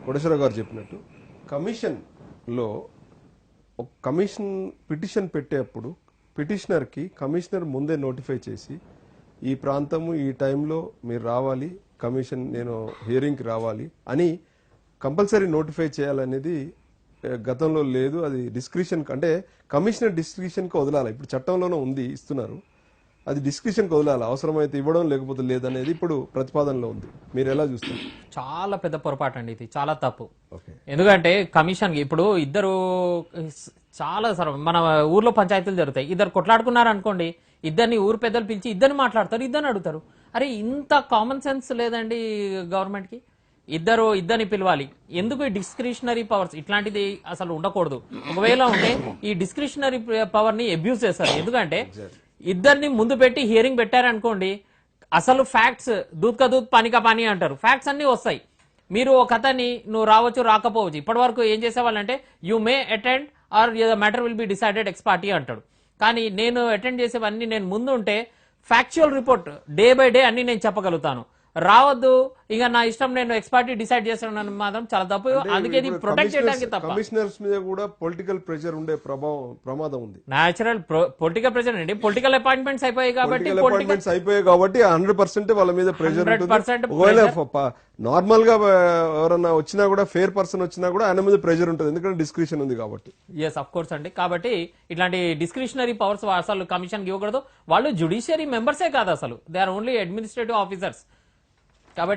కోటేశ్వరరావు గారు చెప్పినట్టు కమిషన్లో ఒక కమిషన్ పిటిషన్ పెట్టేప్పుడు పిటిషనర్కి కమిషనర్ ముందే నోటిఫై చేసి ఈ ప్రాంతము ఈ టైంలో మీరు రావాలి, కమిషన్ నేను హియరింగ్కి రావాలి అని కంపల్సరీ నోటిఫై చేయాలనేది గతంలో లేదు. అది డిస్క్రిషన్ అంటే కమిషనర్ డిస్క్రిషన్కి వదలాలి. ఇప్పుడు చట్టంలోనే ఉంది, ఇస్తున్నారు. అది డిస్క్రిషన్కి వదలాలి. అవసరమైతే ఇవ్వడం, లేకపోతే లేదనేది ఇప్పుడు ప్రతిపాదనలో ఉంది. మీరు ఎలా చూస్తారు? చాలా పెద్ద పొరపాటు అండి ఇది, చాలా తప్పు. ఎందుకంటే కమిషన్ ఇప్పుడు ఇద్దరు చాలా సార్ మన ఊర్లో పంచాయతీలు జరుగుతాయి, ఇద్దరు కొట్లాడుకున్నారు అనుకోండి, ఇద్దరిని ఊరు పెద్దలు పిలిచి ఇద్దరిని మాట్లాడతారు, ఇద్దరిని అడుగుతారు. అరే ఇంత కామన్ సెన్స్ లేదండి గవర్నమెంట్ కి? ఇద్దరిని పిలవాలి. ఎందుకు ఈ డిస్క్రిషనరీ పవర్స్ ఇట్లాంటిది అసలు ఉండకూడదు. ఒకవేళ ఉంటే ఈ డిస్క్రిషనరీ పవర్ ని అబ్యూజ్ చేస్తారు. ఎందుకంటే ఇద్దరిని ముందు పెట్టి హియరింగ్ పెట్టారనుకోండి, అసలు ఫ్యాక్ట్స్ దూద్ కా దూద్ పానీ కా పానీ అంటారు, ఫ్యాక్ట్స్ అన్ని వస్తాయి. మీరు ఒక అతన్ని నువ్వు రావచ్చు రాకపోవచ్చు, ఇప్పటి వరకు ఏం చేసేవాళ్ళంటే you may attend or the matter will be decided ex parte అంటాడు. కానీ నేను అటెండ్ చేసేవన్నీ నేను ముందు ఉంటే factual report day by day అన్ని నేను చెప్పగలుగుతాను. రావద్దు ఇక నా ఇష్టం నేను ఎక్స్పర్టీ డిసైడ్ చేస్తాను మాత్రం చాలా తప్పు. అందుకే ప్రొటెక్ట్ చేయడానికి తప్ప కమిషనర్స్ మీద కూడా పొలిటికల్ ప్రెషర్ ఉండే ప్రమాదం ఉంది. నేచురల్ పొలిటికల్ ప్రెషర్ అండి. పొలిటికల్ అపాయింట్మెంట్స్ అయిపోయాయి కాబట్టి 100% వాళ్ళ మీద ప్రెషర్ ఉంటుంది. ఒకవేళ నార్మల్ గా ఎవరన్నా వచ్చినా కూడా, ఫేర్ పర్సన్ వచ్చినా కూడా ఆయన మీద ప్రెషర్ ఉంటుంది, ఎందుకంటే డిస్క్రిషన్ ఉంది కాబట్టి. ఎస్ అఫ్ కోర్స్ అండి. కాబట్టి ఇట్లాంటి డిస్క్రిషనరీ పవర్స్ అసలు కమిషన్ ఇవ్వకూడదు. వాళ్ళు జ్యుడిషియరీ మెంబర్సే కాదు, అసలు they are only administrative officers.